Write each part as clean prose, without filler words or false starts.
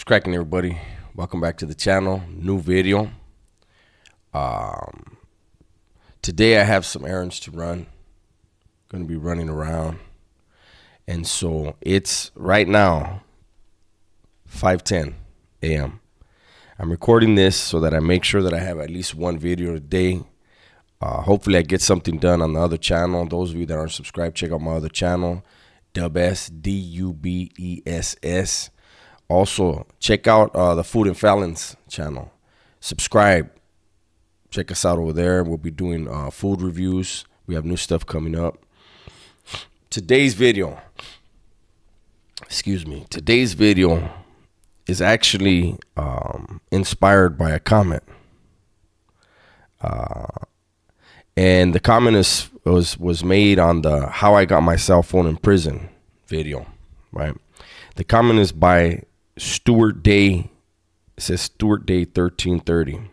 Cracking, everybody? Welcome back to the channel. New video. Today I have some errands to run. Going to be running around, and so it's right now 5:10 a.m. I'm recording this so that I make sure that I have at least one video a day. Hopefully I get something done on the other channel. Those of you that aren't subscribed, check out my other channel, Dubess, Dubess. Also, check out the Food and Fallons channel. Subscribe. Check us out over there. We'll be doing food reviews. We have new stuff coming up. Today's video is actually inspired by a comment. And the comment was made on the How I Got My Cell Phone in Prison video, right? The comment is by Stuart Day. It says Stuart Day 1330,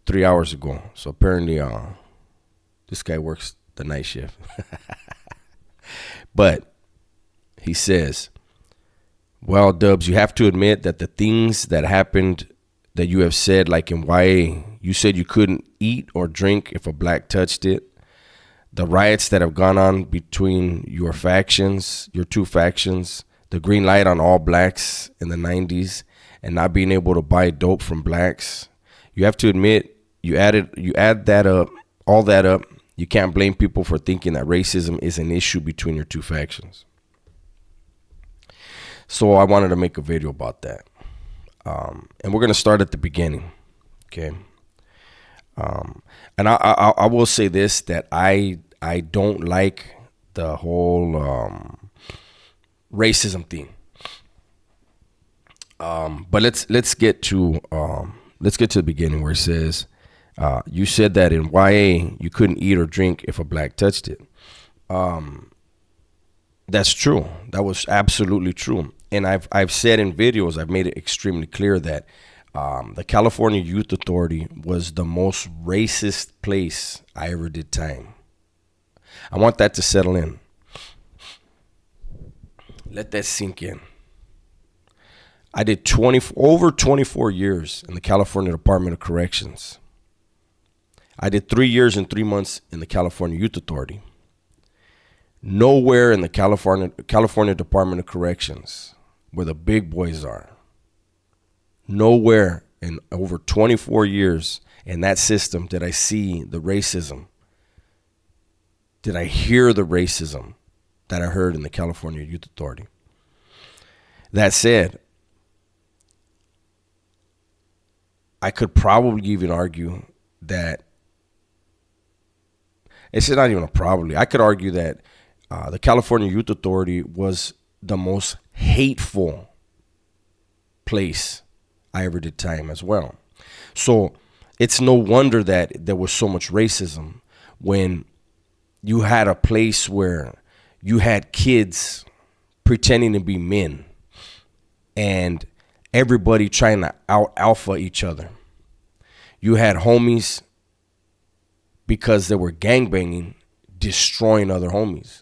3 hours ago. So apparently this guy works the night shift. But he says, well, Dubs, you have to admit that the things that happened that you have said, like in YA, you said you couldn't eat or drink if a black touched it. The riots that have gone on between your factions, your two factions, the green light on all blacks in the 90s, and not being able to buy dope from blacks. You have to admit, you add that up, all that up, you can't blame people for thinking that racism is an issue between your two factions. So I wanted to make a video about that. And we're going to start at the beginning, okay? And I will say this, that I don't like the whole racism thing. But let's get to the beginning where it says, you said that in YA you couldn't eat or drink if a black touched it. That's true. That was absolutely true. And I've said in videos, I've made it extremely clear that the California Youth Authority was the most racist place I ever did time. I want that to settle in. Let that sink in. I did over 24 years in the California Department of Corrections. I did 3 years and 3 months in the California Youth Authority. Nowhere in the California Department of Corrections, where the big boys are, nowhere in over 24 years in that system did I see the racism, did I hear the racism that I heard in the California Youth Authority. That said, I could probably even argue that, it's not even a probably, I could argue that the California Youth Authority was the most hateful place I ever did time as well. So it's no wonder that there was so much racism when you had a place where you had kids pretending to be men and everybody trying to out alpha each other. You had homies, because they were gangbanging, destroying other homies.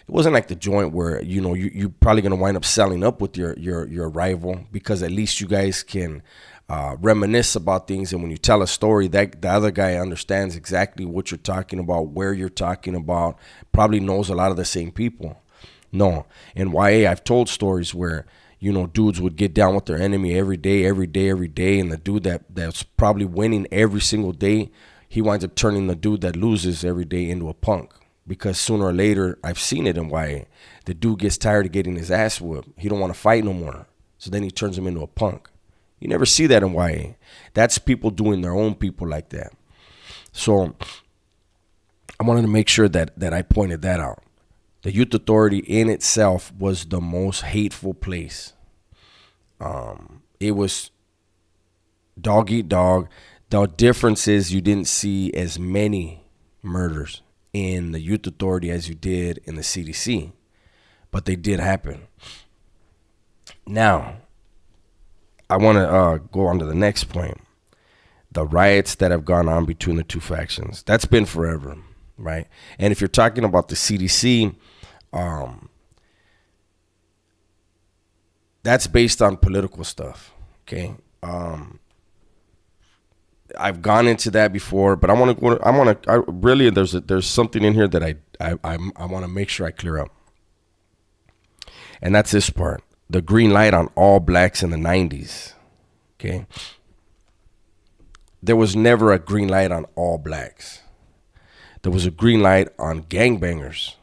It wasn't like the joint where, you know, you're probably going to wind up selling up with your rival, because at least you guys can reminisce about things. And when you tell a story, that the other guy understands exactly what you're talking about, where you're talking about, probably knows a lot of the same people. No. In YA, I've told stories where, you know, dudes would get down with their enemy every day. And the dude that's probably winning every single day, he winds up turning the dude that loses every day into a punk. Because sooner or later, I've seen it in YA, the dude gets tired of getting his ass whooped. He don't want to fight no more. So then he turns him into a punk. You never see that in YA. That's people doing their own people like that. So I wanted to make sure that I pointed that out. The Youth Authority in itself was the most hateful place. It was dog eat dog. The difference is you didn't see as many murders in the Youth Authority as you did in the CDC, but they did happen. Now, I want to go on to the next point. The riots that have gone on between the two factions. That's been forever, right? And if you're talking about the CDC, that that's based on political stuff. Okay. I've gone into that before, but I want to go. I really there's something in here that I want to make sure I clear up, and that's this part: the green light on all blacks in the '90s. Okay, there was never a green light on all blacks. There was a green light on gangbangers.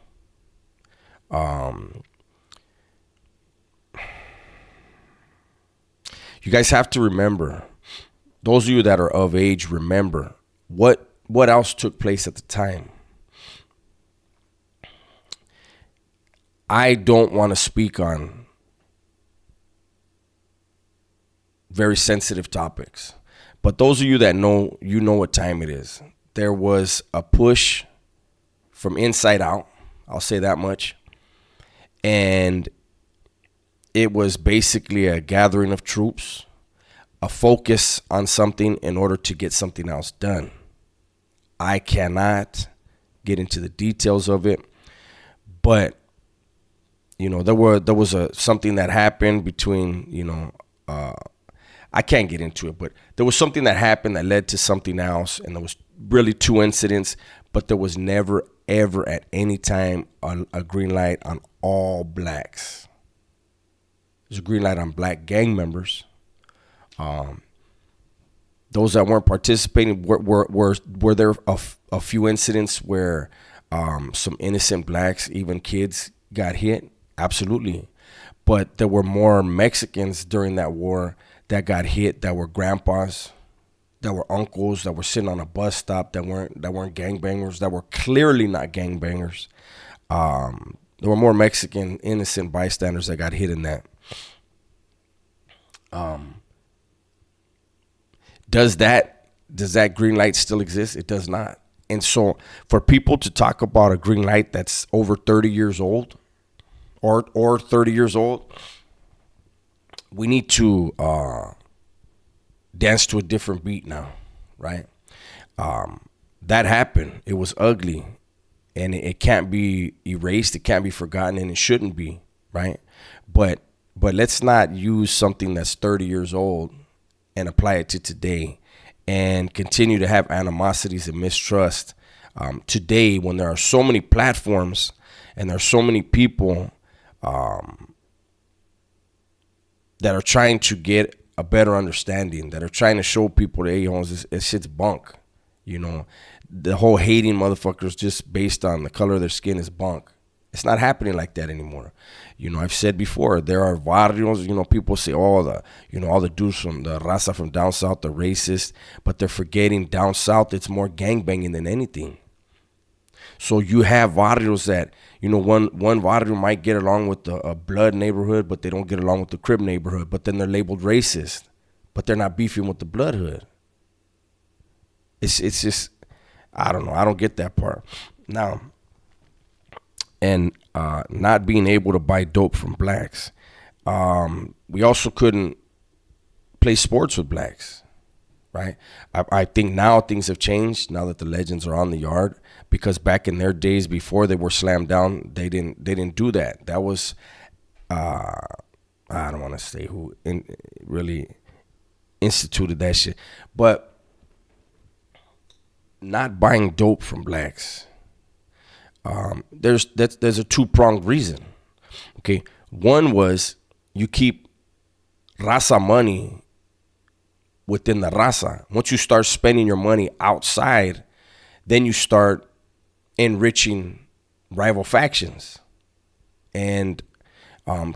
You guys have to remember. Those of you that are of age, remember what else took place at the time. I don't want to speak on very sensitive topics, but those of you that know, you know what time it is. There was a push from inside out. I'll say that much. And it was basically a gathering of troops, a focus on something in order to get something else done. I cannot get into the details of it, but there was something that happened between I can't get into it, but there was something that happened that led to something else, and there was really two incidents, but there was never ever at any time a green light on all blacks. There's a green light on black gang members. Those that weren't participating, were there a few incidents where some innocent blacks, even kids, got hit? Absolutely. But there were more Mexicans during that war that got hit, that were grandpas, that were uncles, that were sitting on a bus stop, that weren't gangbangers, that were clearly not gangbangers. There were more Mexican innocent bystanders that got hit in that. Does that green light still exist? It does not. And so for people to talk about a green light that's over 30 years old or 30 years old, we need to dance to a different beat now, right? That happened. It was ugly, and it can't be erased. It can't be forgotten, and it shouldn't be, right? But let's not use something that's 30 years old and apply it to today and continue to have animosities and mistrust today, when there are so many platforms and there are so many people that are trying to get a better understanding, that are trying to show people that, hey, this shit's bunk. The whole hating motherfuckers just based on the color of their skin is bunk. It's not happening like that anymore. I've said before, there are barrios, people say, all the dudes from the Raza from down south are racist, but they're forgetting down south it's more gangbanging than anything. So you have barrios that, one barrio might get along with a blood neighborhood, but they don't get along with the Crib neighborhood, but then they're labeled racist, but they're not beefing with the blood hood. It's just, I don't know. I don't get that part. Now, and not being able to buy dope from blacks. We also couldn't play sports with blacks, right? I think now things have changed now that the legends are on the yard, because back in their days before they were slammed down, they didn't do that. That was I don't want to say who really instituted that shit, but not buying dope from blacks. There's a two-pronged reason. Okay, one was you keep Raza money within the Raza. Once you start spending your money outside, then you start enriching rival factions. And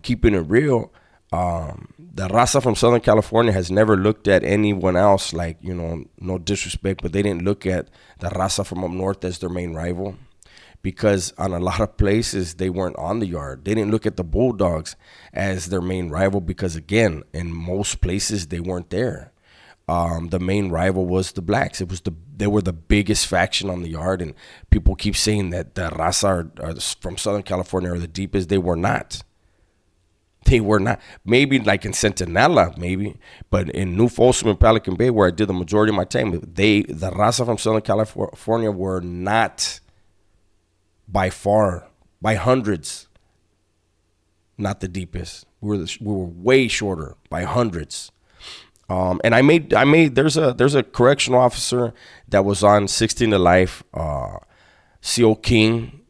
keeping it real, the Raza from Southern California has never looked at anyone else like, no disrespect, but they didn't look at the Raza from up north as their main rival, because on a lot of places they weren't on the yard. They didn't look at the Bulldogs as their main rival because, again, in most places they weren't there. The main rival was the blacks. They were the biggest faction on the yard, and people keep saying that the Raza are from Southern California are the deepest. They were not. They were not. Maybe like in Centinela, maybe, but in New Folsom and Pelican Bay, where I did the majority of my time, the Raza from Southern California were not by far, by hundreds, not the deepest. We were way shorter by hundreds. And I made there's a correctional officer that was on 16 to Life, CO King.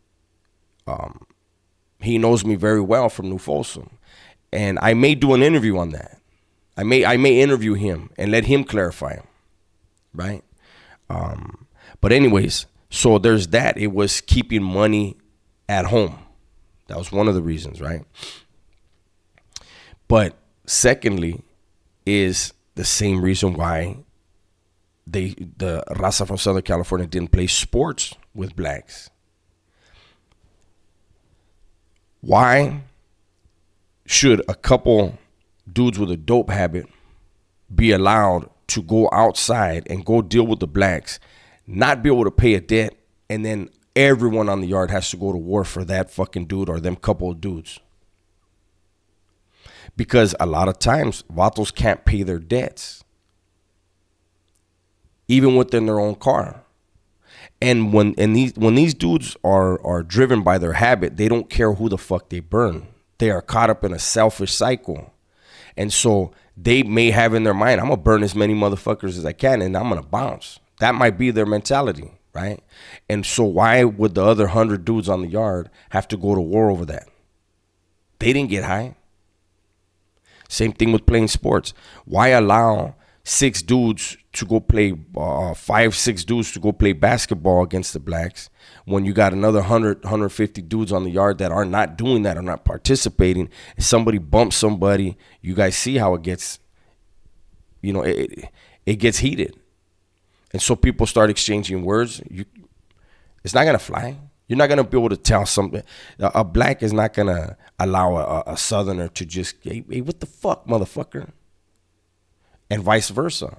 He knows me very well from New Folsom, and I may do an interview on that. I may interview him and let him clarify him, right? But anyways, so there's that. It was keeping money at home. That was one of the reasons, right? But secondly, is the same reason why the Raza from Southern California didn't play sports with blacks. Why should a couple dudes with a dope habit be allowed to go outside and go deal with the blacks, not be able to pay a debt, and then everyone on the yard has to go to war for that fucking dude or them couple of dudes? Because a lot of times, vatos can't pay their debts, even within their own car. And when these dudes are driven by their habit, they don't care who the fuck they burn. They are caught up in a selfish cycle. And so they may have in their mind, I'm going to burn as many motherfuckers as I can and I'm going to bounce. That might be their mentality, right? And so why would the other 100 dudes on the yard have to go to war over that? They didn't get high. Same thing with playing sports. Why allow 6 dudes to go play, 5-6 dudes to go play basketball against the blacks when you got another 150 dudes on the yard that are not doing that, are not participating? If somebody bumps somebody, you guys see how it gets, it gets heated. And so people start exchanging words. It's not going to fly. You're not going to be able to tell something. A black is not going to allow a southerner to just, hey, what the fuck, motherfucker? And vice versa.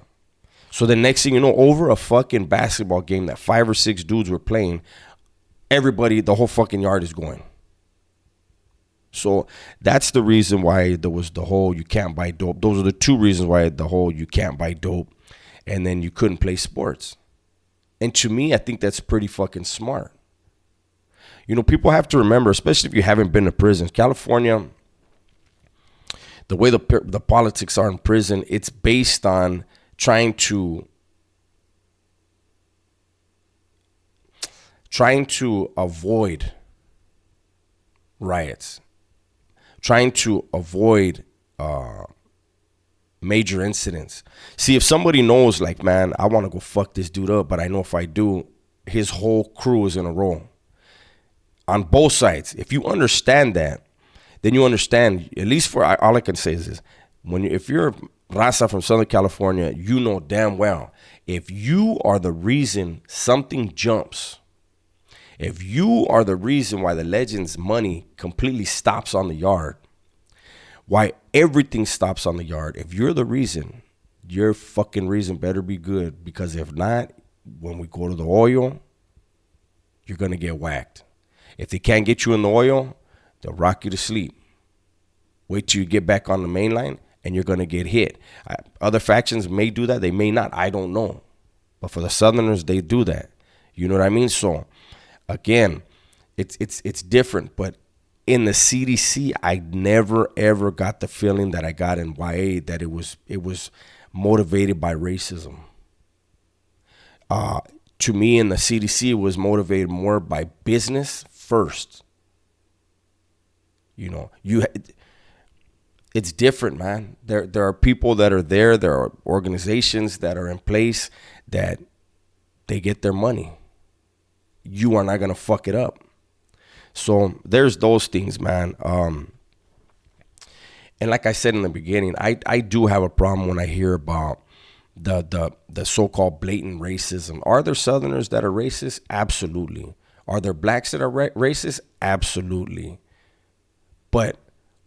So the next thing you know, over a fucking basketball game that 5 or 6 dudes were playing, everybody, the whole fucking yard is going. So that's the reason why there was the whole you can't buy dope. Those are the 2 reasons why the whole you can't buy dope. And then you couldn't play sports. And to me, I think that's pretty fucking smart. People have to remember, especially if you haven't been to prison, California, the way the politics are in prison, it's based on trying to avoid riots, trying to avoid major incidents. See, if somebody knows, like, man, I want to go fuck this dude up, but I know if I do, his whole crew is in a row. On both sides, if you understand that, then you understand, at least for all I can say is this. If you're Raza from Southern California, you know damn well, if you are the reason something jumps, if you are the reason why the Legends' money completely stops on the yard, why everything stops on the yard, if you're the reason, your fucking reason better be good. Because if not, when we go to the oil, you're going to get whacked. If they can't get you in the oil, they'll rock you to sleep. Wait till you get back on the main line and you're going to get hit. Other factions may do that. They may not. I don't know. But for the Southerners, they do that. You know what I mean? So, again, it's different. But in the CDC, I never, ever got the feeling that I got in YA that it was motivated by racism. To me, in the CDC, it was motivated more by business first. It's different, man. There are people that are there. There are organizations that are in place that they get their money. You are not going to fuck it up. So there's those things, man. And like I said in the beginning, I do have a problem when I hear about the so-called blatant racism. Are there Southerners that are racist? Absolutely. Are there blacks that are racist? Absolutely. But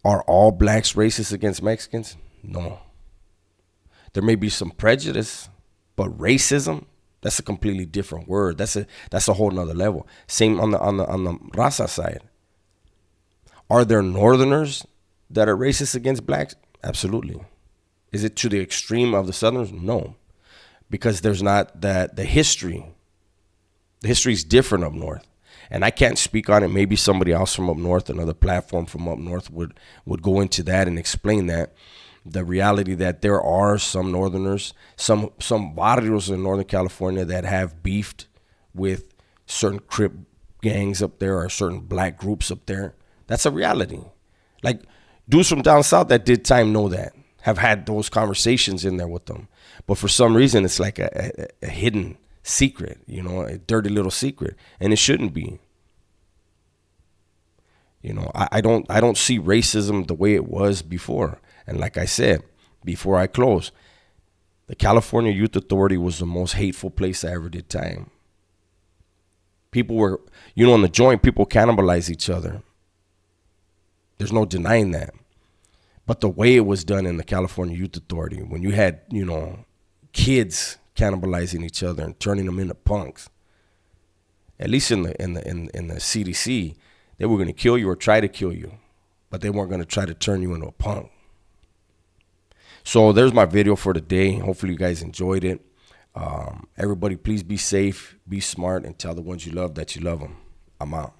are all blacks racist against Mexicans? No. There may be some prejudice, but racism, that's a completely different word. That's a whole nother level. Same on the Raza side. Are there Northerners that are racist against blacks? Absolutely. Is it to the extreme of the Southerners? No. Because there's not that the history. The history is different up north. And I can't speak on it. Maybe somebody else from up north, another platform from up north would go into that and explain that. The reality that there are some northerners, some barrios in Northern California that have beefed with certain Crip gangs up there or certain black groups up there. That's a reality. Like dudes from down south that did time know that, have had those conversations in there with them. But for some reason, it's like a hidden secret, you know, a dirty little secret, and it shouldn't be. You know, I don't see racism the way it was before. And like I said, before I close, the California Youth Authority was the most hateful place I ever did time. People were, you know, in the joint, people cannibalize each other. There's no denying that. But the way it was done in the California Youth Authority, when you had, you know, kids cannibalizing each other and turning them into punks, at least in the CDC, they were going to kill you or try to kill you, but they weren't going to try to turn you into a punk. So there's my video for today. Hopefully you guys enjoyed it. Everybody, please be safe, be smart, and tell the ones you love that you love them. I'm out.